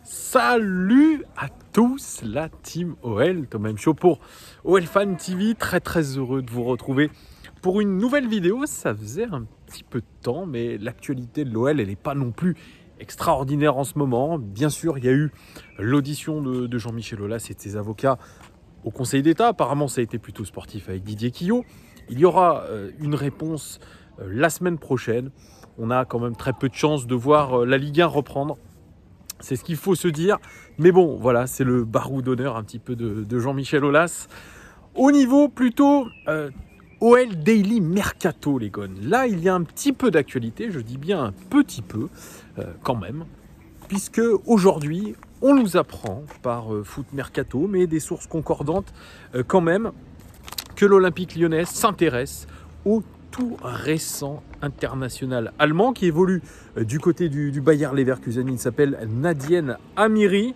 Salut à tous la team OL, Thomas M. Show pour OL Fan TV. Très heureux de vous retrouver pour une nouvelle vidéo. Ça faisait un petit peu de temps, mais l'actualité de l'OL, elle n'est pas non plus extraordinaire en ce moment. Bien sûr, il y a eu l'audition de Jean-Michel Aulas et de ses avocats au Conseil d'État. Apparemment, ça a été plutôt sportif avec Didier Quillot. Il y aura une réponse la semaine prochaine. On a quand même très peu de chances de voir la Ligue 1 reprendre. C'est ce qu'il faut se dire. Mais bon, voilà, c'est le barreau d'honneur un petit peu de Jean-Michel Aulas. Au niveau plutôt OL Daily Mercato, les gars. Là, il y a un petit peu d'actualité. Je dis bien un petit peu, quand même. Puisque aujourd'hui, on nous apprend par Foot Mercato, mais des sources concordantes quand même, que l'Olympique lyonnais s'intéresse au tout récent international allemand qui évolue du côté du Bayer Leverkusen. Il s'appelle Nadien Amiri.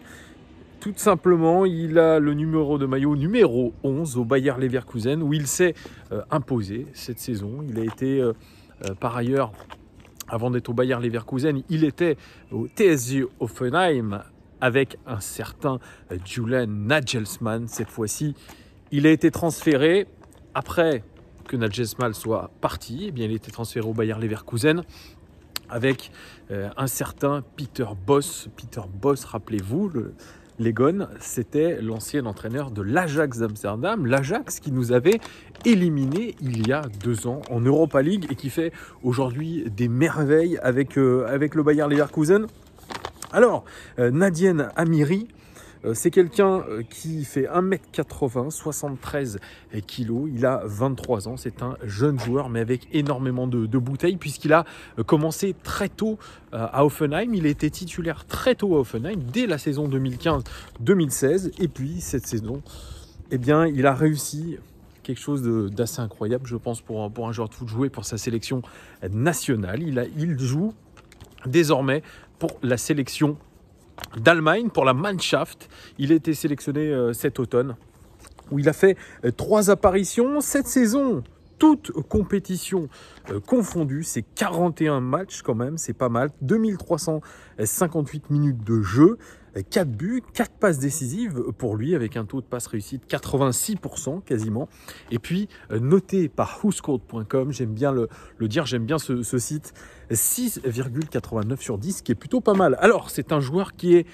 Tout simplement, il a le numéro de maillot numéro 11 au Bayer Leverkusen où il s'est imposé cette saison. Il a été par ailleurs, avant d'être au Bayer Leverkusen, il était au TSG Hoffenheim avec un certain Julian Nagelsmann. Cette fois-ci, il a été transféré après que Nagelsmann soit parti. Eh bien, il a été transféré au Bayer Leverkusen avec un certain Peter Bosz. Peter Bosz, rappelez-vous, les Gones, c'était l'ancien entraîneur de l'Ajax d'Amsterdam. L'Ajax qui nous avait éliminés il y a 2 ans en Europa League et qui fait aujourd'hui des merveilles avec le Bayer Leverkusen. Alors, Nadien Amiri, c'est quelqu'un qui fait 1m80, 73 kg. Il a 23 ans. C'est un jeune joueur, mais avec énormément de bouteilles, puisqu'il a commencé très tôt à Hoffenheim. Il a été titulaire très tôt à Hoffenheim, dès la saison 2015-2016. Et puis, cette saison, eh bien, il a réussi quelque chose d'assez incroyable, je pense, pour un joueur de foot joué pour sa sélection nationale. Il joue désormais pour la sélection d'Allemagne, pour la Mannschaft. Il a été sélectionné cet automne, où il a fait 3 apparitions cette saison, toutes compétitions confondues. C'est 41 matchs quand même, c'est pas mal. 2358 minutes de jeu, 4 buts, 4 passes décisives pour lui, avec un taux de passe réussi de 86% quasiment. Et puis, noté par whoscored.com, j'aime bien le dire, j'aime bien ce site, 6,89 sur 10, qui est plutôt pas mal. Alors, c'est un joueur qui est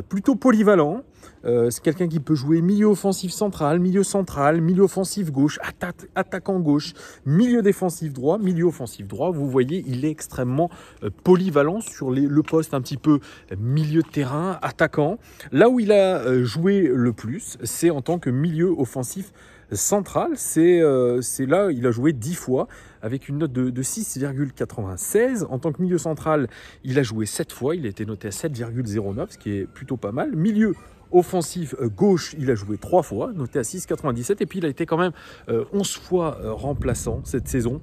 plutôt polyvalent. C'est quelqu'un qui peut jouer milieu offensif central, milieu offensif gauche, attaquant gauche, milieu défensif droit, milieu offensif droit. Vous voyez, il est extrêmement polyvalent sur le poste un petit peu milieu de terrain, attaquant. Là où il a joué le plus, c'est en tant que milieu offensif central. C'est là, il a joué 10 fois avec une note de 6,96. En tant que milieu central, il a joué 7 fois. Il a été noté à 7,09, ce qui est plutôt pas mal. Milieu offensif gauche, il a joué 3 fois, noté à 6,97. Et puis, il a été quand même 11 fois remplaçant cette saison,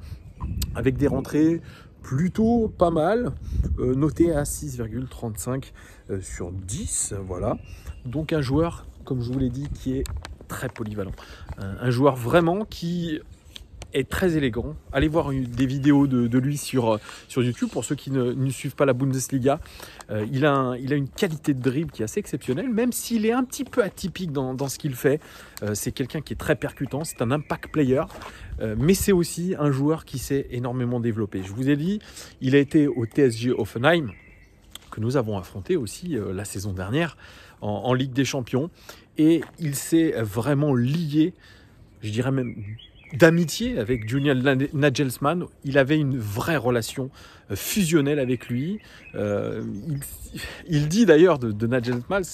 avec des rentrées plutôt pas mal, noté à 6,35 sur 10. Voilà. Donc, un joueur, comme je vous l'ai dit, qui est très polyvalent. Un joueur vraiment qui est très élégant. Allez voir des vidéos de lui sur YouTube pour ceux qui ne suivent pas la Bundesliga. Il a une qualité de dribble qui est assez exceptionnelle, même s'il est un petit peu atypique dans ce qu'il fait. C'est quelqu'un qui est très percutant, c'est un impact player, mais c'est aussi un joueur qui s'est énormément développé. Je vous ai dit, il a été au TSG Hoffenheim, que nous avons affronté aussi la saison dernière en Ligue des Champions, et il s'est vraiment lié, je dirais même d'amitié avec Julian Nagelsmann. Il avait une vraie relation fusionnelle avec lui. Il dit d'ailleurs de Nagelsmann,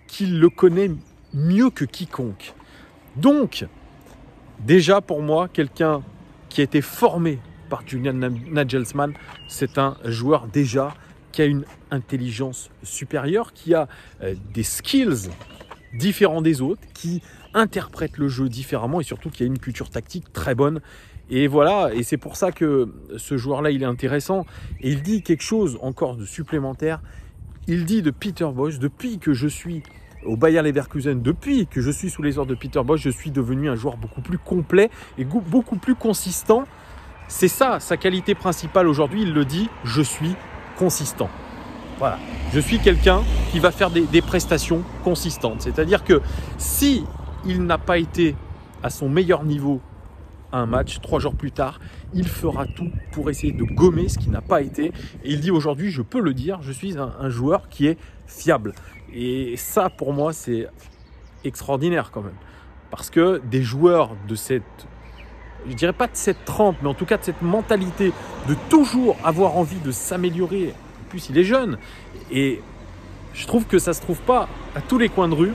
qu'il le connaît mieux que quiconque. Donc, déjà pour moi, quelqu'un qui a été formé par Julian Nagelsmann, c'est un joueur déjà qui a une intelligence supérieure, qui a des skills différents des autres, qui interprète le jeu différemment et surtout qui a une culture tactique très bonne. Et voilà, et c'est pour ça que ce joueur-là, il est intéressant. Et il dit quelque chose encore de supplémentaire. Il dit de Peter Bosz, depuis que je suis au Bayer Leverkusen, depuis que je suis sous les ordres de Peter Bosz, je suis devenu un joueur beaucoup plus complet et beaucoup plus consistant. C'est ça, sa qualité principale aujourd'hui, il le dit, je suis consistant. Voilà. Je suis quelqu'un qui va faire des prestations consistantes. C'est-à-dire que si il n'a pas été à son meilleur niveau à un match, 3 jours plus tard, il fera tout pour essayer de gommer ce qui n'a pas été. Et il dit aujourd'hui, je peux le dire, je suis un joueur qui est fiable. Et ça, pour moi, c'est extraordinaire quand même. Parce que des joueurs de cette, je dirais pas de cette trempe, mais en tout cas de cette mentalité de toujours avoir envie de s'améliorer. En plus, il est jeune. Et je trouve que ça ne se trouve pas à tous les coins de rue.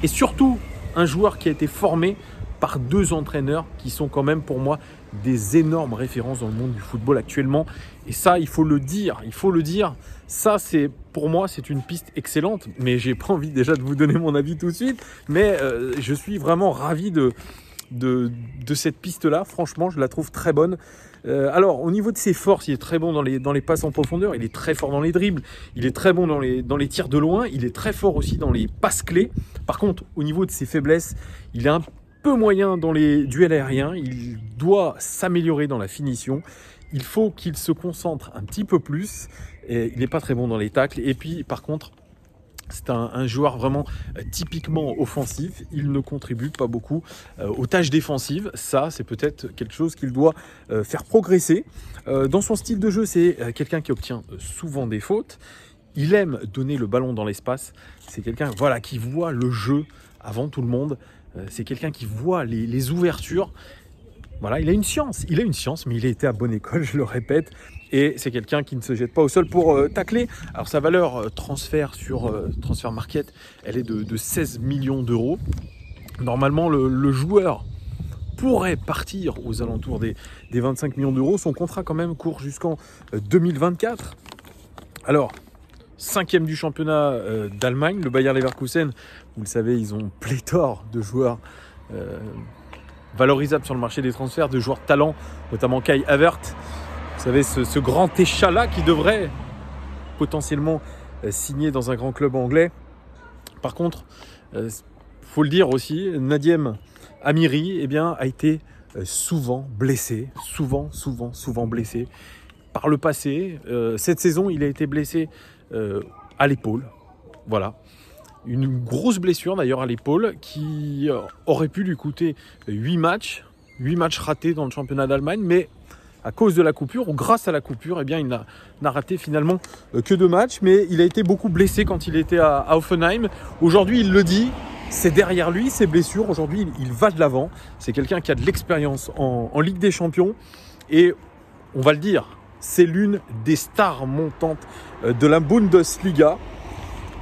Et surtout, un joueur qui a été formé par 2 entraîneurs qui sont quand même pour moi des énormes références dans le monde du football actuellement. Et ça, il faut le dire. Ça, pour moi, c'est une piste excellente. Mais j'ai pas envie déjà de vous donner mon avis tout de suite. Mais je suis vraiment ravi de cette piste-là. Franchement, je la trouve très bonne. Alors, au niveau de ses forces, il est très bon dans les passes en profondeur. Il est très fort dans les dribbles. Il est très bon dans les tirs de loin. Il est très fort aussi dans les passes clés. Par contre, au niveau de ses faiblesses, il est un peu moyen dans les duels aériens. Il doit s'améliorer dans la finition. Il faut qu'il se concentre un petit peu plus. Et il n'est pas très bon dans les tacles. Et puis, par contre, c'est un joueur vraiment typiquement offensif. Il ne contribue pas beaucoup aux tâches défensives. Ça, c'est peut-être quelque chose qu'il doit faire progresser. Dans son style de jeu, c'est quelqu'un qui obtient souvent des fautes. Il aime donner le ballon dans l'espace. C'est quelqu'un qui voit le jeu avant tout le monde. C'est quelqu'un qui voit les ouvertures. Voilà, il a une science, mais il a été à bonne école, je le répète. Et c'est quelqu'un qui ne se jette pas au sol pour tacler. Alors sa valeur transfert sur Transfer Market, elle est de 16 millions d'euros. Normalement, le joueur pourrait partir aux alentours des 25 millions d'euros. Son contrat quand même court jusqu'en 2024. Alors, 5e du championnat d'Allemagne, le Bayer Leverkusen, vous le savez, ils ont pléthore de joueurs valorisables sur le marché des transferts, de joueurs de talent, notamment Kai Havertz. Vous savez, ce grand échalas qui devrait potentiellement signer dans un grand club anglais. Par contre, faut le dire aussi, Nadiem Amiri a été souvent blessé, souvent blessé. Par le passé, cette saison, il a été blessé à l'épaule. Voilà. Une grosse blessure d'ailleurs à l'épaule qui aurait pu lui coûter 8 matchs ratés dans le championnat d'Allemagne, mais à cause de la coupure, ou grâce à la coupure, il n'a raté finalement que 2 matchs, mais il a été beaucoup blessé quand il était à Hoffenheim. Aujourd'hui, il le dit, c'est derrière lui, ses blessures. Aujourd'hui, il va de l'avant. C'est quelqu'un qui a de l'expérience en Ligue des Champions, et on va le dire, c'est l'une des stars montantes de la Bundesliga.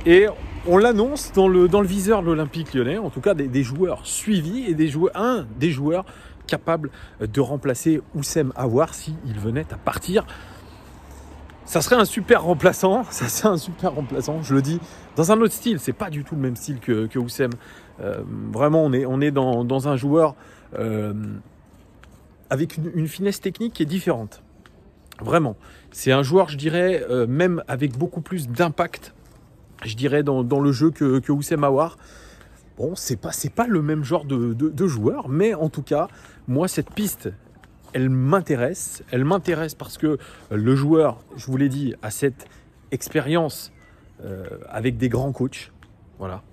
Et on l'annonce dans le viseur de l'Olympique Lyonnais, en tout cas des joueurs suivis et des joueurs capables de remplacer Houssem Aouar s'il venait à partir. Ça serait un super remplaçant, je le dis, dans un autre style. C'est pas du tout le même style que Houssem. Vraiment, on est dans un joueur avec une finesse technique qui est différente. Vraiment. C'est un joueur, je dirais, même avec beaucoup plus d'impact, je dirais, dans le jeu que Houssem Aouar. Bon, c'est pas le même genre de joueur, mais en tout cas, moi, cette piste, elle m'intéresse. Elle m'intéresse parce que le joueur, je vous l'ai dit, a cette expérience avec des grands coachs. Voilà.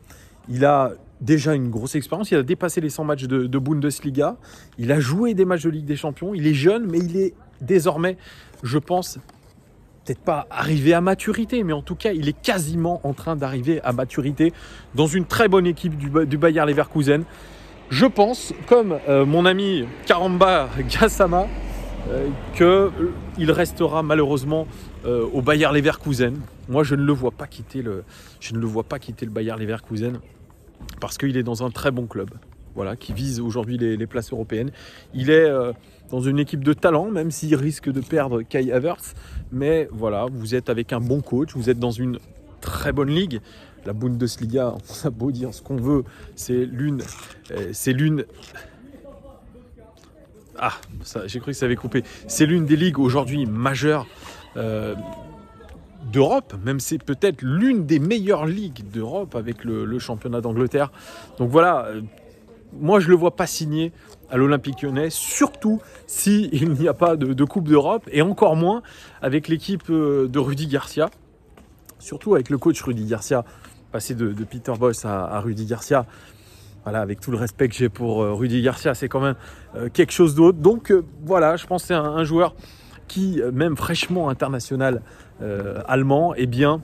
Il a déjà une grosse expérience. Il a dépassé les 100 matchs de Bundesliga. Il a joué des matchs de Ligue des Champions. Il est jeune, mais il est désormais, je pense, peut-être pas arrivé à maturité, mais en tout cas, il est quasiment en train d'arriver à maturité dans une très bonne équipe du Bayer Leverkusen. Je pense, comme mon ami Karamba Gassama, qu'il restera malheureusement au Bayer Leverkusen. Moi, je ne le vois pas quitter le Bayer Leverkusen parce qu'il est dans un très bon club. Voilà, qui vise aujourd'hui les places européennes. Il est dans une équipe de talent, même s'il risque de perdre Kai Havertz. Mais voilà, vous êtes avec un bon coach, vous êtes dans une très bonne ligue. La Bundesliga, on a beau dire ce qu'on veut, c'est l'une... Ah, j'ai cru que ça avait coupé. C'est l'une des ligues aujourd'hui majeures d'Europe, même c'est peut-être l'une des meilleures ligues d'Europe avec le championnat d'Angleterre. Donc voilà... Moi, je ne le vois pas signer à l'Olympique Lyonnais, surtout s'il n'y a pas de Coupe d'Europe, et encore moins avec l'équipe de Rudy Garcia. surtout avec le coach Rudy Garcia, passer de Peter Bosz à Rudy Garcia. Voilà, avec tout le respect que j'ai pour Rudy Garcia, c'est quand même quelque chose d'autre. Donc voilà, je pense que c'est un joueur qui, même fraîchement international allemand, eh bien,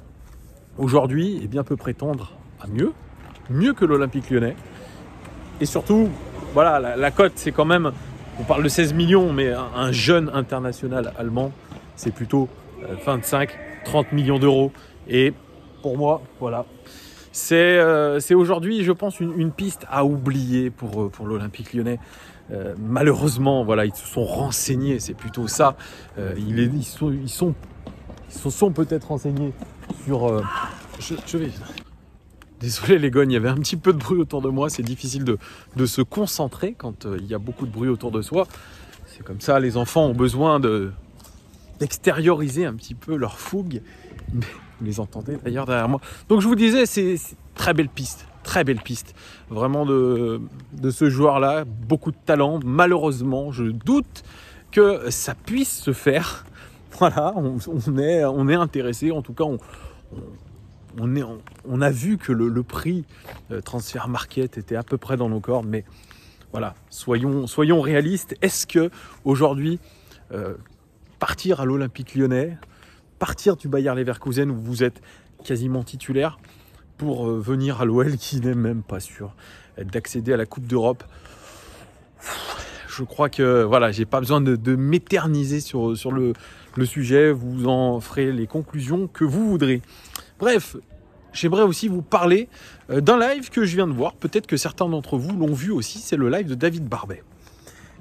aujourd'hui, eh bien, peut prétendre à mieux que l'Olympique Lyonnais. Et surtout, voilà, la cote, c'est quand même, on parle de 16 millions, mais un jeune international allemand, c'est plutôt 25-30 millions d'euros. Et pour moi, voilà, c'est aujourd'hui, je pense, une piste à oublier pour l'Olympique Lyonnais. Malheureusement, voilà, ils se sont renseignés, c'est plutôt ça. Ils se sont peut-être renseignés sur... je vais... Désolé les gognes, il y avait un petit peu de bruit autour de moi. C'est difficile de se concentrer quand il y a beaucoup de bruit autour de soi. C'est comme ça, les enfants ont besoin d'extérioriser un petit peu leur fougue. Mais vous les entendez d'ailleurs derrière moi. Donc je vous disais, c'est très belle piste. Très belle piste. Vraiment de ce joueur-là. Beaucoup de talent. Malheureusement, je doute que ça puisse se faire. Voilà, on est intéressé. En tout cas, on a vu que le prix transfert market était à peu près dans nos cordes, mais voilà, soyons réalistes. Est-ce que aujourd'hui partir à l'Olympique Lyonnais, partir du Bayer Leverkusen où vous êtes quasiment titulaire pour venir à l'OL qui n'est même pas sûr d'accéder à la Coupe d'Europe, je crois que voilà, j'ai pas besoin de m'éterniser sur le sujet. Vous en ferez les conclusions que vous voudrez. Bref, j'aimerais aussi vous parler d'un live que je viens de voir. Peut-être que certains d'entre vous l'ont vu aussi. C'est le live de David Barbet.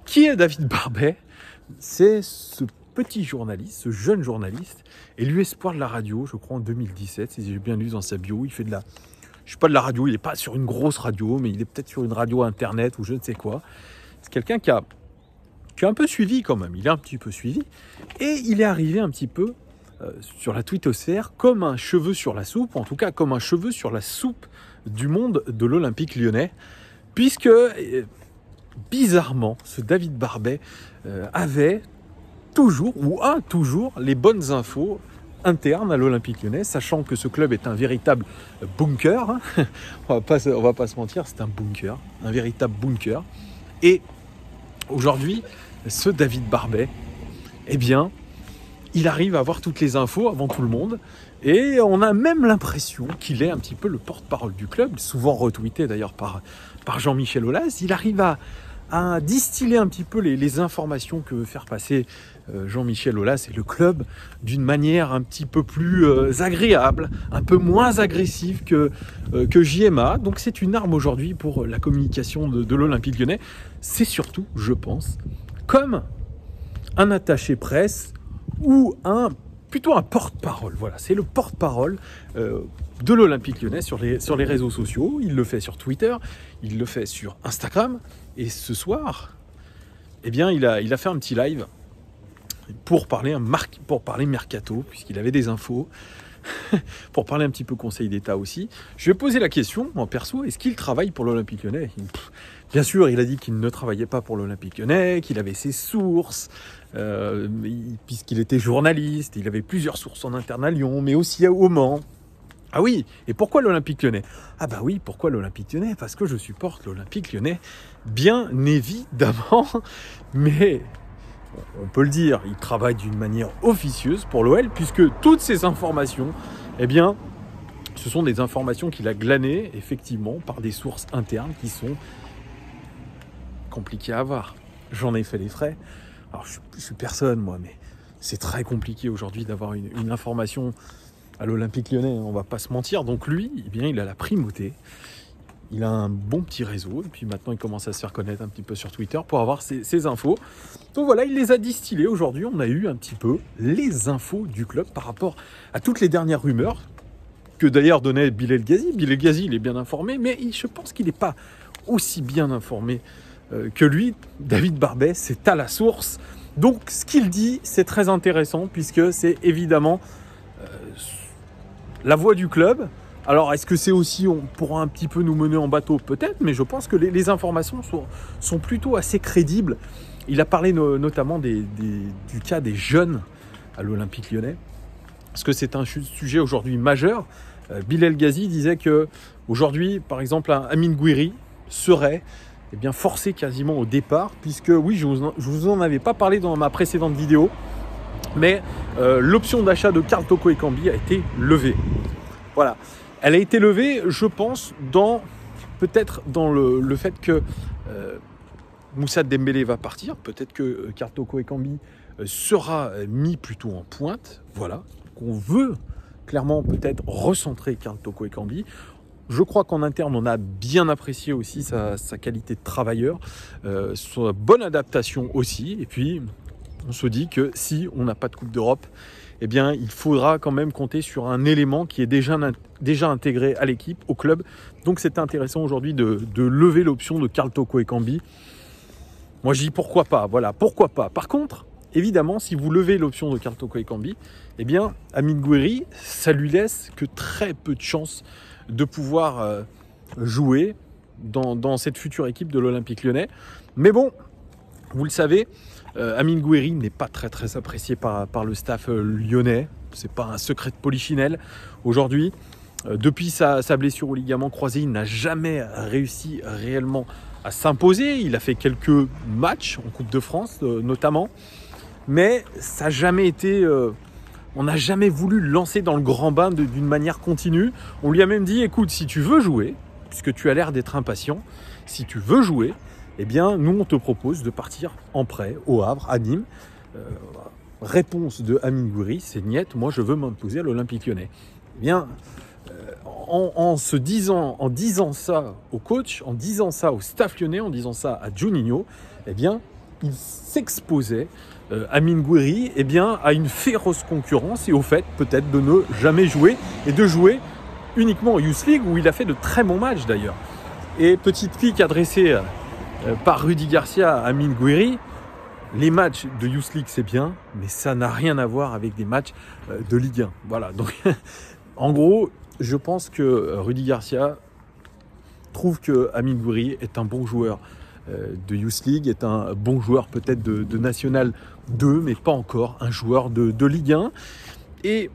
Qui est David Barbet? C'est ce petit journaliste, ce jeune journaliste, élu espoir de la radio, je crois en 2017, si j'ai bien lu dans sa bio. Il fait de la... Je ne sais pas de la radio, il n'est pas sur une grosse radio, mais il est peut-être sur une radio internet ou je ne sais quoi. C'est quelqu'un qui a un peu suivi quand même. Il est un petit peu suivi. Et il est arrivé un petit peu sur la twittosphère comme un cheveu sur la soupe, en tout cas comme un cheveu sur la soupe du monde de l'Olympique Lyonnais, puisque bizarrement ce David Barbet avait toujours ou a toujours les bonnes infos internes à l'Olympique Lyonnais, sachant que ce club est un véritable bunker, hein. on va pas se mentir, c'est un bunker, un véritable bunker. Et aujourd'hui, ce David Barbet, eh bien, il arrive à avoir toutes les infos avant tout le monde et on a même l'impression qu'il est un petit peu le porte-parole du club, souvent retweeté d'ailleurs par Jean-Michel Aulas. Il arrive à distiller un petit peu les informations que veut faire passer Jean-Michel Aulas et le club d'une manière un petit peu plus agréable, un peu moins agressive que JMA. Donc c'est une arme aujourd'hui pour la communication de l'Olympique Lyonnais. C'est surtout, je pense, comme un attaché presse ou plutôt un porte-parole. Voilà, c'est le porte-parole de l'Olympique Lyonnais sur les réseaux sociaux. Il le fait sur Twitter, il le fait sur Instagram. Et ce soir, eh bien, il a fait un petit live pour parler mercato, puisqu'il avait des infos, pour parler un petit peu Conseil d'État aussi. Je lui ai posé la question, en perso, est-ce qu'il travaille pour l'Olympique Lyonnais ? Bien sûr, il a dit qu'il ne travaillait pas pour l'Olympique Lyonnais, qu'il avait ses sources, puisqu'il était journaliste, il avait plusieurs sources en interne à Lyon, mais aussi au Mans. Ah oui, et pourquoi l'Olympique Lyonnais ? Ah bah oui, pourquoi l'Olympique Lyonnais ? Parce que je supporte l'Olympique Lyonnais, bien évidemment, mais on peut le dire, il travaille d'une manière officieuse pour l'OL, puisque toutes ces informations, eh bien, ce sont des informations qu'il a glanées, effectivement, par des sources internes qui sont compliquées à avoir. J'en ai fait les frais. Alors, je suis personne, moi, mais c'est très compliqué aujourd'hui d'avoir une information à l'Olympique Lyonnais, on va pas se mentir. Donc lui, eh bien, il a la primauté. Il a un bon petit réseau. Et puis maintenant, il commence à se faire connaître un petit peu sur Twitter pour avoir ses infos. Donc voilà, il les a distillées. Aujourd'hui, on a eu un petit peu les infos du club par rapport à toutes les dernières rumeurs que d'ailleurs donnait Bilal Ghazi. Bilal Ghazi, il est bien informé, mais je pense qu'il n'est pas aussi bien informé que lui. David Barbet, c'est à la source. Donc ce qu'il dit, c'est très intéressant puisque c'est évidemment la voix du club. Alors, est-ce que c'est aussi, on pourra un petit peu nous mener en bateau ? Peut-être, mais je pense que les informations sont plutôt assez crédibles. Il a parlé notamment du cas des jeunes à l'Olympique Lyonnais. parce que c'est un sujet aujourd'hui majeur. Bilal Ghazi disait que aujourd'hui, par exemple, un Amine Gouiri serait forcé quasiment au départ, puisque oui, je vous en avais pas parlé dans ma précédente vidéo, mais l'option d'achat de Karl Toko Ekambi a été levée. Voilà, elle a été levée, je pense, peut-être dans le fait que Moussa Dembélé va partir, peut-être que Karl Toko Ekambi sera mis plutôt en pointe. Voilà, qu'on veut clairement peut-être recentrer Karl Toko Ekambi. Je crois qu'en interne, on a bien apprécié aussi sa qualité de travailleur, sa bonne adaptation aussi. Et puis, on se dit que si on n'a pas de Coupe d'Europe, eh bien, il faudra quand même compter sur un élément qui est déjà intégré à l'équipe, au club. Donc, c'est intéressant aujourd'hui de lever l'option de Karl Toko Ekambi. Moi, je dis pourquoi pas. Voilà, pourquoi pas. Par contre, évidemment, si vous levez l'option de Karl Toko Ekambi, eh bien, Amine Gouiri, ça lui laisse que très peu de chances de pouvoir jouer dans cette future équipe de l'Olympique Lyonnais. Mais bon, vous le savez, Amine Gouiri n'est pas très apprécié par le staff lyonnais. C'est pas un secret de polichinelle. Aujourd'hui, depuis sa blessure au ligament croisé, il n'a jamais réussi réellement à s'imposer. Il a fait quelques matchs en Coupe de France notamment, mais ça n'a jamais été... on n'a jamais voulu le lancer dans le grand bain d'une manière continue. On lui a même dit, écoute, si tu veux jouer, puisque tu as l'air d'être impatient, si tu veux jouer, eh bien, nous, on te propose de partir en prêt au Havre, à Nîmes. Réponse de Amine Gouiri, c'est niet, moi, je veux m'imposer à l'Olympique Lyonnais. Eh bien, en disant ça au coach, en disant ça au staff lyonnais, en disant ça à Juninho, eh bien, il s'exposait, Amine Gouiri, à une féroce concurrence et au fait peut-être de ne jamais jouer et de jouer uniquement en Youth League où il a fait de très bons matchs d'ailleurs. Et petite pique adressée par Rudy Garcia à Amine Gouiri, les matchs de Youth League c'est bien, mais ça n'a rien à voir avec des matchs de Ligue 1. Voilà, donc en gros, je pense que Rudy Garcia trouve que Amine Gouiri est un bon joueur de Youth League, est un bon joueur peut-être de National 2, mais pas encore un joueur de Ligue 1. Et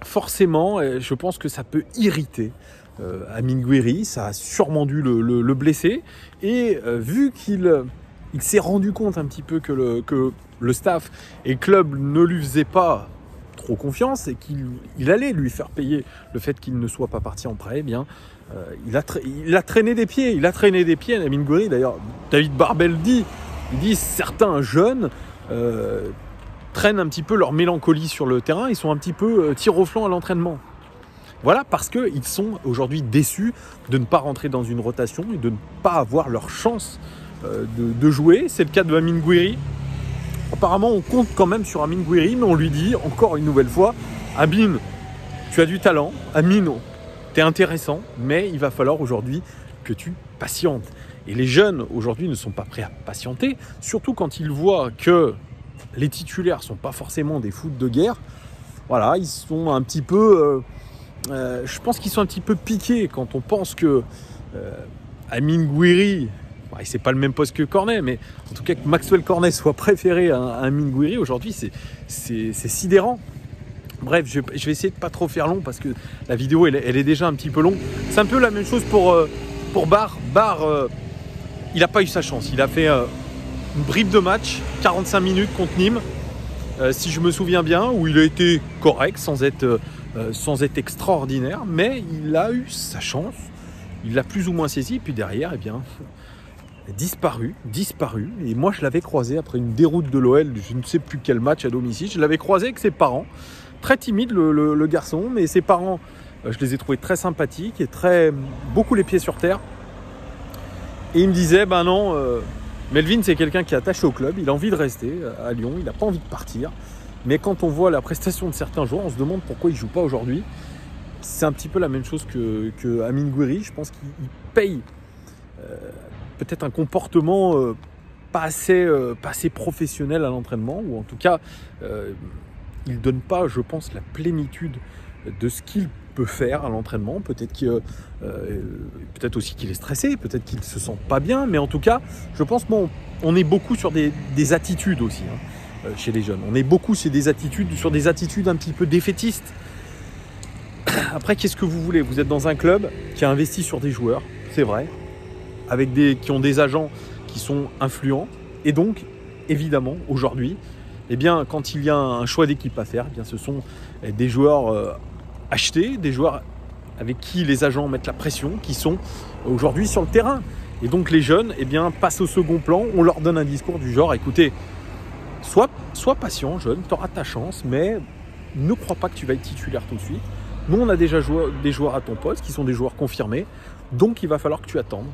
forcément, je pense que ça peut irriter Amine Gouiri, ça a sûrement dû le blesser. Et vu qu'il s'est rendu compte un petit peu que le staff et le club ne lui faisaient pas trop confiance et qu'il allait lui faire payer le fait qu'il ne soit pas parti en prêt, eh bien, il a traîné des pieds. Il a traîné des pieds, Amine Gouiri. D'ailleurs, David Barbel dit certains jeunes traînent un petit peu leur mélancolie sur le terrain. Ils sont un petit peu tir au flanc à l'entraînement. Voilà, parce qu'ils sont aujourd'hui déçus de ne pas rentrer dans une rotation et de ne pas avoir leur chance de jouer. C'est le cas de Amine Gouiri. Apparemment, on compte quand même sur Amine Gouiri, mais on lui dit encore une nouvelle fois, Amine, tu as du talent. Amine, tu es intéressant, mais il va falloir aujourd'hui que tu patientes. Et les jeunes aujourd'hui ne sont pas prêts à patienter, surtout quand ils voient que les titulaires ne sont pas forcément des foot de guerre. Voilà, ils sont un petit peu... je pense qu'ils sont un petit peu piqués quand on pense que Amine Gouiri... c'est pas le même poste que Cornet, mais en tout cas que Maxwell Cornet soit préféré à Amine Gouiri aujourd'hui, c'est sidérant. Bref, je vais essayer de pas trop faire long parce que la vidéo elle est déjà un petit peu longue. C'est un peu la même chose pour Barr. Barr, il n'a pas eu sa chance. Il a fait une bribe de match, 45 minutes contre Nîmes, si je me souviens bien, où il a été correct sans être extraordinaire, mais il a eu sa chance. Il l'a plus ou moins saisi, puis derrière, eh bien, disparu. Et moi, je l'avais croisé après une déroute de l'OL, je ne sais plus quel match à domicile. Je l'avais croisé avec ses parents. Très timide, le garçon, mais ses parents, je les ai trouvés très sympathiques et beaucoup les pieds sur terre. Et il me disait, ben non, Melvin, c'est quelqu'un qui est attaché au club, il a envie de rester à Lyon, il n'a pas envie de partir. Mais quand on voit la prestation de certains joueurs, on se demande pourquoi il ne joue pas aujourd'hui. C'est un petit peu la même chose que Amine Gouiri. Je pense qu'il paye peut-être un comportement pas assez professionnel à l'entraînement, ou en tout cas, il ne donne pas, je pense, la plénitude de ce qu'il peut faire à l'entraînement. Peut-être aussi qu'il est stressé, peut-être qu'il ne se sent pas bien, mais en tout cas, je pense qu'on est beaucoup sur des attitudes aussi. chez les jeunes. On est beaucoup sur des attitudes un petit peu défaitistes. Après, qu'est-ce que vous voulez? Vous êtes dans un club qui a investi sur des joueurs, c'est vrai, qui ont des agents qui sont influents. Et donc, évidemment, aujourd'hui, eh bien, quand il y a un choix d'équipe à faire, eh bien, ce sont des joueurs achetés, des joueurs avec qui les agents mettent la pression, qui sont aujourd'hui sur le terrain. Et donc les jeunes eh bien, passent au second plan, on leur donne un discours du genre, écoutez, sois patient jeune, tu auras ta chance, mais ne crois pas que tu vas être titulaire tout de suite. Nous on a déjà des joueurs à ton poste qui sont des joueurs confirmés, donc il va falloir que tu attendes.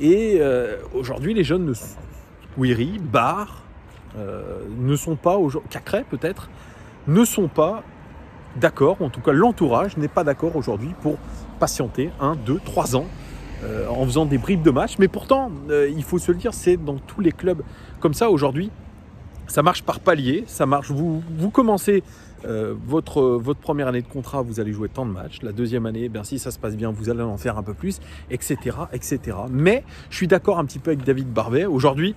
Et aujourd'hui les jeunes, Gouiri, Barre, ne sont pas, Cacré peut-être, ne sont pas d'accord, ou en tout cas l'entourage n'est pas d'accord aujourd'hui pour patienter 1, 2, 3 ans en faisant des bribes de match. Mais pourtant, il faut se le dire, c'est dans tous les clubs comme ça aujourd'hui. Ça marche par palier, ça marche. Vous commencez votre première année de contrat, vous allez jouer tant de matchs. La deuxième année, bien, si ça se passe bien, vous allez en faire un peu plus, etc. etc. Mais je suis d'accord un petit peu avec David Barbet. Aujourd'hui,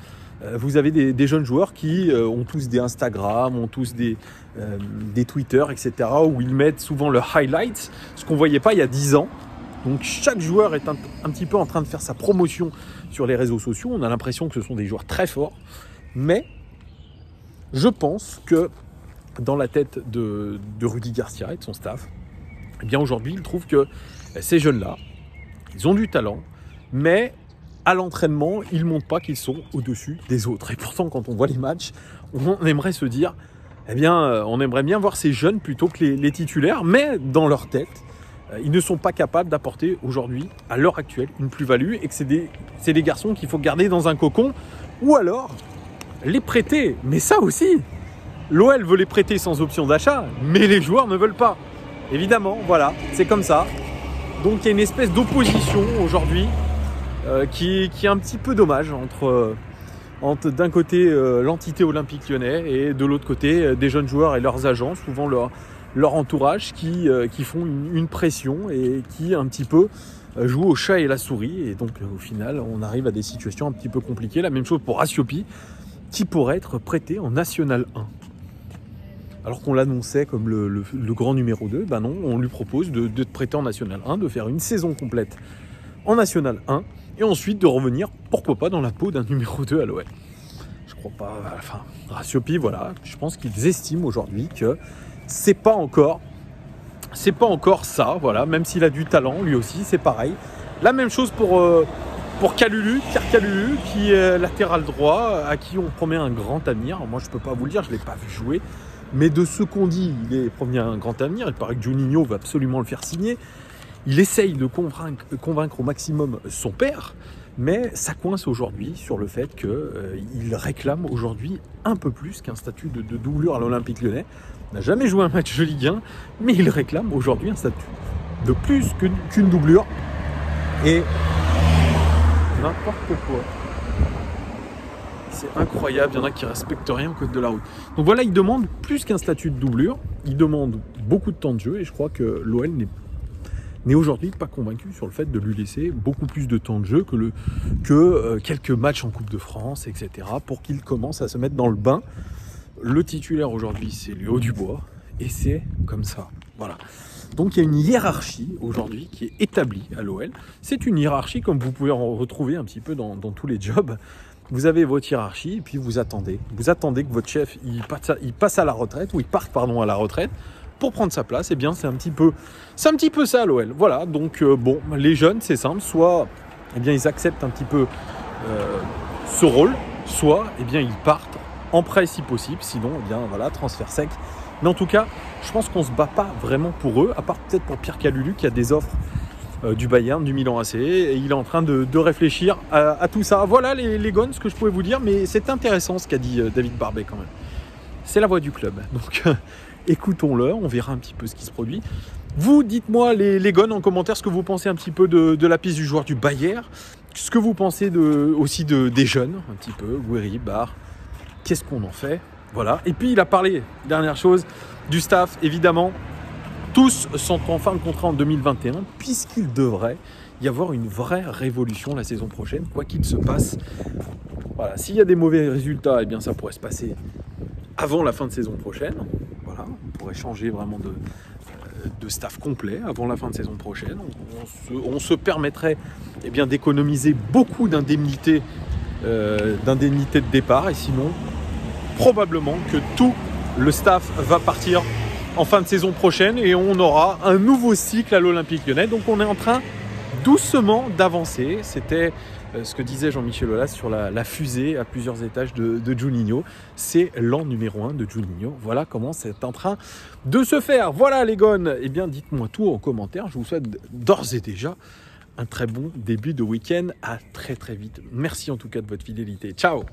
vous avez des jeunes joueurs qui ont tous des Instagram, ont tous des Twitter, etc. où ils mettent souvent leurs highlights, ce qu'on ne voyait pas il y a 10 ans. Donc chaque joueur est un petit peu en train de faire sa promotion sur les réseaux sociaux. On a l'impression que ce sont des joueurs très forts. Mais je pense que dans la tête de Rudy Garcia et de son staff, eh bien aujourd'hui, ils trouvent que ces jeunes-là, ils ont du talent, mais à l'entraînement, ils ne montrent pas qu'ils sont au-dessus des autres. Et pourtant, quand on voit les matchs, on aimerait se dire, eh bien, on aimerait bien voir ces jeunes plutôt que les titulaires, mais dans leur tête, ils ne sont pas capables d'apporter aujourd'hui, à l'heure actuelle, une plus-value et que c'est des garçons qu'il faut garder dans un cocon ou alors les prêter. Mais ça aussi, l'OL veut les prêter sans option d'achat, mais les joueurs ne veulent pas. Évidemment, voilà, c'est comme ça. Donc il y a une espèce d'opposition aujourd'hui qui est un petit peu dommage entre d'un côté l'entité olympique lyonnais et de l'autre côté des jeunes joueurs et leurs agents, souvent leur entourage qui font une pression et qui un petit peu jouent au chat et la souris. Et donc au final, on arrive à des situations un petit peu compliquées. La même chose pour Assiopi, qui pourrait être prêté en National 1. Alors qu'on l'annonçait comme le grand numéro 2, ben non, on lui propose de te prêter en National 1, de faire une saison complète en National 1, et ensuite de revenir, pourquoi pas, dans la peau d'un numéro 2 à l'OL. Je crois pas, enfin, Assiopi, voilà, je pense qu'ils estiment aujourd'hui que c'est pas encore ça, voilà, même s'il a du talent, lui aussi, c'est pareil. La même chose pour Kalulu, Pierre Kalulu, qui est latéral droit, à qui on promet un grand avenir. Moi, je peux pas vous le dire, je l'ai pas vu jouer. Mais de ce qu'on dit, il est promis un grand avenir. Il paraît que Juninho va absolument le faire signer. Il essaye de convaincre au maximum son père, mais ça coince aujourd'hui sur le fait qu'il réclame aujourd'hui un peu plus qu'un statut de doublure à l'Olympique Lyonnais. Il n'a jamais joué un match de Ligue 1, mais il réclame aujourd'hui un statut de plus qu'une doublure. Et n'importe quoi. C'est incroyable, il y en a qui ne respectent rien au code de la route. Donc voilà, il demande plus qu'un statut de doublure, il demande beaucoup de temps de jeu et je crois que l'OL n'est aujourd'hui pas convaincu sur le fait de lui laisser beaucoup plus de temps de jeu que quelques matchs en Coupe de France, etc. pour qu'il commence à se mettre dans le bain. Le titulaire aujourd'hui, c'est Léo Dubois et c'est comme ça. Voilà. Donc il y a une hiérarchie aujourd'hui qui est établie à l'OL. C'est une hiérarchie comme vous pouvez en retrouver un petit peu dans tous les jobs. Vous avez votre hiérarchie et puis vous attendez. Vous attendez que votre chef il passe à la retraite ou il parte à la retraite pour prendre sa place. Et bien c'est un petit peu ça l'OL. Voilà, donc bon, les jeunes c'est simple, soit eh bien ils acceptent un petit peu ce rôle, soit eh bien ils partent en prêt si possible, sinon eh bien voilà, transfert sec. Mais en tout cas, je pense qu'on se bat pas vraiment pour eux, à part peut-être pour Pierre Kalulu qui a des offres du Bayern, du Milan AC, et il est en train de réfléchir à tout ça. Voilà les gones, ce que je pouvais vous dire, mais c'est intéressant ce qu'a dit David Barbet quand même. C'est la voix du club, donc écoutons-le, on verra un petit peu ce qui se produit. Vous, dites-moi les gones en commentaire ce que vous pensez un petit peu de la piste du joueur du Bayern, ce que vous pensez aussi des jeunes, un petit peu, Gouiri, Barre, qu'est-ce qu'on en fait? Voilà, et puis il a parlé, dernière chose, du staff, évidemment. Tous sont en fin de contrat en 2021, puisqu'il devrait y avoir une vraie révolution la saison prochaine, quoi qu'il se passe. Voilà, s'il y a des mauvais résultats, eh bien ça pourrait se passer avant la fin de saison prochaine. Voilà, on pourrait changer vraiment de staff complet avant la fin de saison prochaine. On se permettrait d'économiser beaucoup d'indemnités de départ, et sinon probablement que tout le staff va partir en fin de saison prochaine et on aura un nouveau cycle à l'Olympique Lyonnais. Donc on est en train doucement d'avancer. C'était ce que disait Jean-Michel Aulas sur la fusée à plusieurs étages de Juninho. C'est l'an numéro 1 de Juninho. Voilà comment c'est en train de se faire. Voilà les gones. Eh bien, dites-moi tout en commentaire. Je vous souhaite d'ores et déjà un très bon début de week-end. À très très vite. Merci en tout cas de votre fidélité. Ciao.